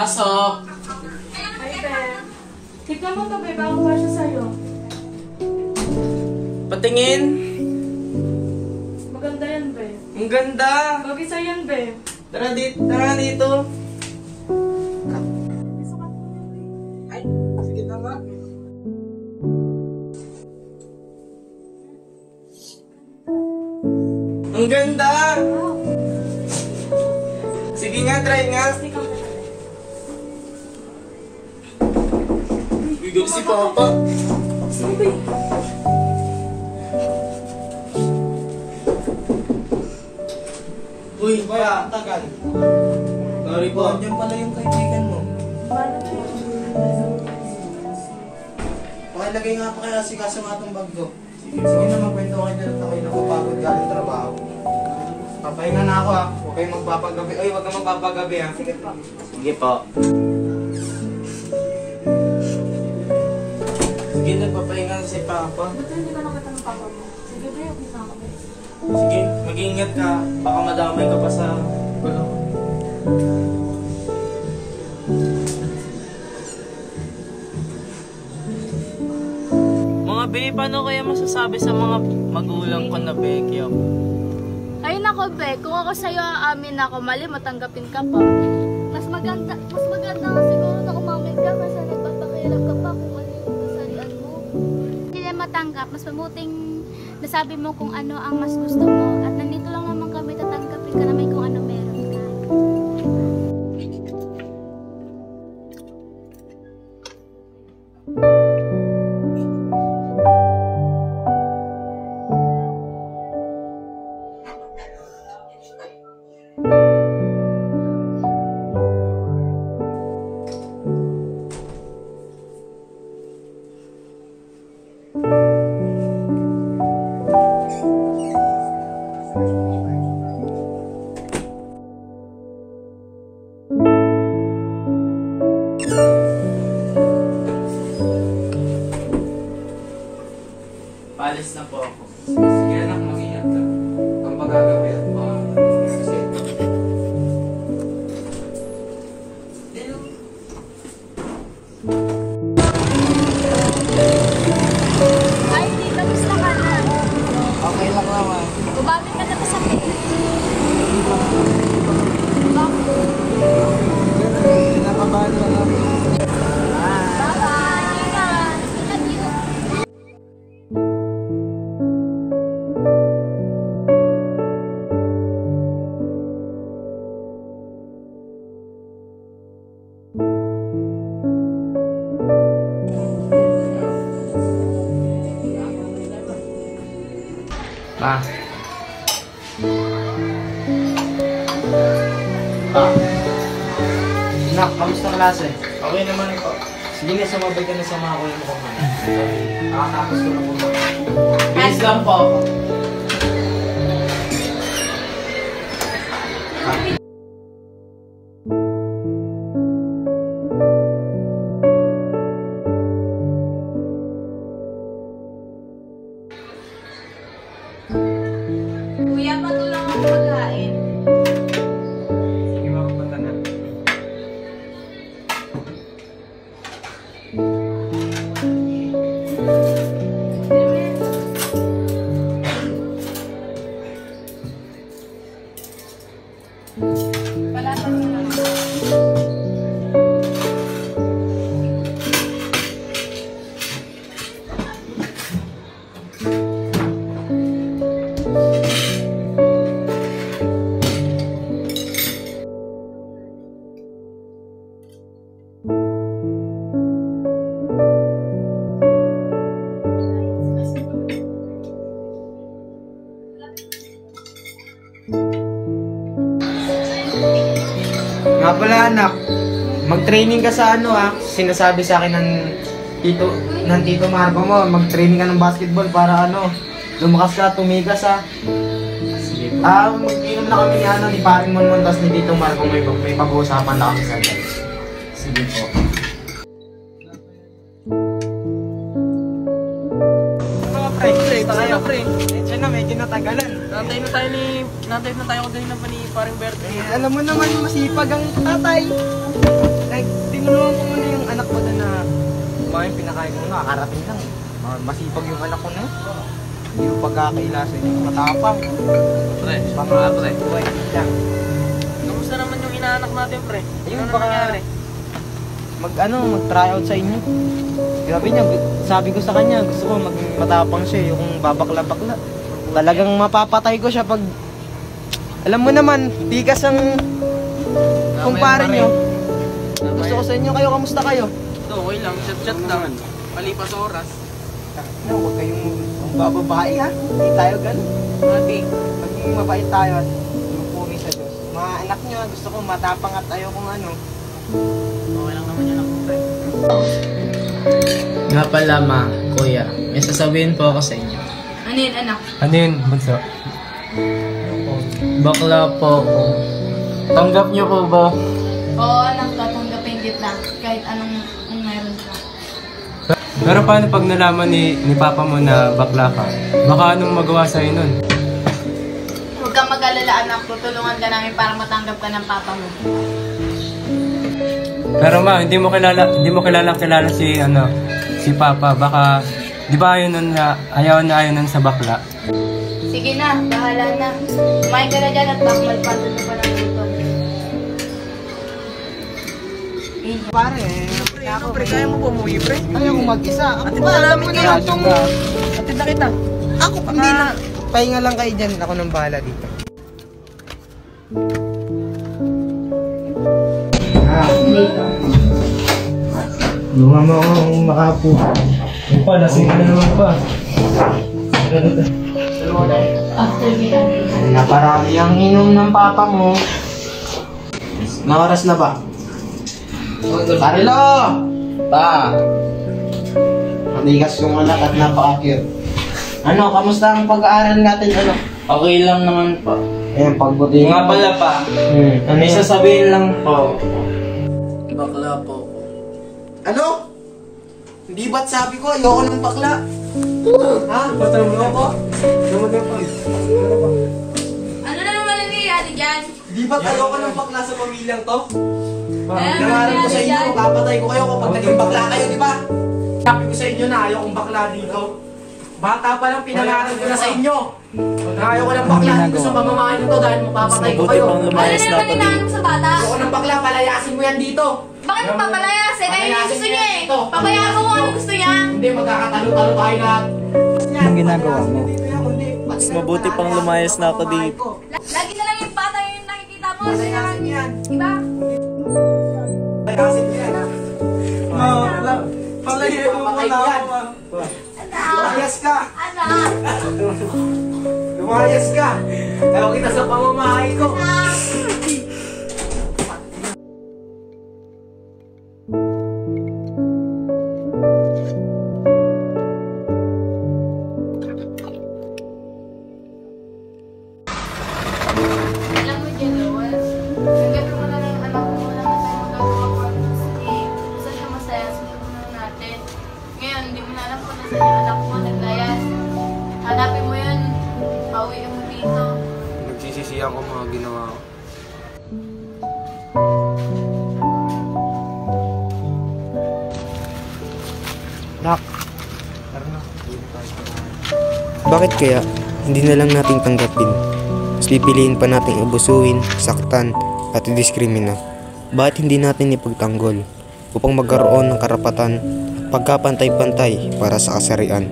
Pasok! Hi, Be. Tignan mo to, Be. Bagong kasya sa'yo. Patingin! Maganda yan, Be. Ang ganda! Bagay sa'yo yan, Be. Tara dito! Ay, sige na nga. Ang ganda! Sige nga, try nga. Bigyan si Papa. Sige, Be. Uy, kaya, tagal. Sorry po. Diyan pala yung kaibigan mo. Paano ba yun? Pakilagay nga pa kaya si Kaso nga itong bag ko. Sige na, magkwento kayo dyan at ako'y nakapagod galing trabaho. Papahinga na ako ha. Huwag kayong magpapagabi. Ay, huwag kang magpapagabi ha. Sige pa. Sige po. Sige, nagpapahinga na si Papa. Ba't hindi ka nakita ng papa mo? Sige, Be. Okay na ako, Be. Sige, mag-iingat ka. Baka madamay ka pa sa gulo. Mga be, paano kaya masasabi sa mga magulang ko na Becky ako? Ay nako, Be, kung ako sa'yo aamin ako, mali, matanggapin ka pa. Mas maganda nga siguro na umamin ka kasi nagpapakilap ka pa kung ano yung kasarian mo. Hindi na matanggap, mas mabuting nasabi mo kung ano ang mas gusto mo. At nandito lang naman kami, tatanggapin ka naman kung ano meron ka. Paalis na po ako. Sige anak, mag-ingat ka. Ang magagawin at kasi... Ay, di, kamusta ka na? Okay lang naman. Gumamit ka na ba sa pin? Bakit? Nakabahan lang ako. Bye-bye! Ingat! Ingat yun! Ma. Nak, kamusta klase? Okay naman po. Sige na, sumabay ka na sa mga kuya mo kumain. Nakatapos ko na kumain. Bilis lang po. Kuya, patulang ako magkain. Sige, mapupunta na. Palatan mo lang. Nga pala anak, mag-training ka sa ano ha. Sinasabi sa akin ng Tito Marco mo, mag-training ka ng basketball para ano, lumakas ka, tumigas ha. Sige po. Mag-inom na kami ni ano, ni Paring Monmon, tas ni Tito Marco, may pag-uusapan na kami sa atin. Sige po. Mga pre, tayo pre. Medyo na, medyo natagalan. Nantay na tayo din naman ni Paring Bert. Alam mo naman, masipag ang tatay. tinulungan ko muna yung anak ko na kumain, pinakain ko muna, kakarating lang. Masipag yung anak ko na yun. Hindi yung pagkakailasan yung matapang. Pre, Pre. Uy, lang. kamusta naman yung inaanak natin, pre? Ayun, Ano baka nangyari? mag-try out sa inyo. Grabe niya, sabi ko sa kanya, gusto ko maging matapang siya, yung babakla-bakla. Talagang mapapatay ko siya pag, alam mo naman, tikas ang kumpare nyo. Gusto ko sa inyo, kayo, kamusta kayo? Ito, okay lang. Chat-chat lang. Palipas oras. No, huwag kayong bababae ha. Hindi tayo ganun. Mati. Maging mabait tayo at magpuri sa Diyos. Mga anak nyo, gusto ko matapang at ayaw kung ano. Okay lang naman yun ako, pre. Nga pala, ma, kuya. May sasabihin po ako sa inyo. Ano yun, anak? Ano yun, bunso? Bakla po ako. Tanggap niyo po ba? Oo, anak, tatanggapin kita. Kahit anong meron ka. Pero paano pag nalaman ni papa mo na bakla ka? Baka anong magawa sa'yo nun? Huwag kang mag-alala, anak. Tutulungan ka namin para matanggap ka ng papa mo. Pero ma, hindi mo kilala si papa. Baka, di ba ayaw nun sa bakla? Sige na, bahala na. Kumain ka na dyan at bakmal pa. Tuto pa ng luto. Pare, Pre, kaya mo bumuwi, pre? ayaw ko mag-isa. Ako Atid ba, na alam namin mo kayo na itong... Atid na kita. Ako, hindi na. Pahinga lang kayo dyan. Ako nang bahala dito. Lunga mo akong makapo. Yung pa, lasing ka na naman pa. After me, Naparami ang inom ng papa mo. Na oras na ba? Carlo! Pa! Matigas yung anak at napaka-cute. Ano, kamusta ang pag-aaral natin? Ano? Okay lang naman po. Ayan, pagbuti. Nga pala pa. Ano May yan? sasabihin lang po. Bakla po. Ano? Hindi ba't sabi ko, ayoko ng bakla? Ha? Ayoko? Ano na naman nangyayari dyan? Di ba't ayoko ng bakla sa pamilyang to? Ano Nangaral ko sa nangyayari inyo, dyan? papatay ko kayo kapag naging bakla kayo, di ba? Sabi ko sa inyo na ayokong bakla dito. Bata pa lang pinangaral ko na sa inyo. Na ayoko ng bakla dito sa pamamahay nito dahil mapapatay ko kayo. Ano na naman inaano mo sa bata? Ayoko ng bakla, palayasin mo yan dito. Bakit mo papalayasin? Ayun yung gusto niya eh. Ito. Pabayaan mo kung ano gusto niya. Hindi, magkakatalo-talo tayo lahat. Anong ginagawa mo? Mas mabuti pang lumayas na ako dito. Lagi na lang yung bata yung nakikita mo. Palayasin mo yan. Diba? Palayasin mo yan. Palayasin mo muna ako. Lumayas ka. Anak! Lumayas ka. Ayaw kita sa pamamahay ko. Alam mo, Jeloas, hanggang mo na lang yung anak mo, wala na tayo magagawa ko ano kasi saan siya masaya sa mundo natin. Ngayon, hindi mo na alam kung nasaan yung anak mo, naglayas. Hanapin mo yun, pauwi mo dito. Nagsisisihan ko mga ginawa ko. Nak. Bakit kaya hindi na lang nating tanggapin? Mas pipiliin pa nating abusuhin, saktan, at diskrimina. Bakit hindi natin ipagtanggol upang magkaroon ng karapatan at pagkapantay-pantay para sa kasarian?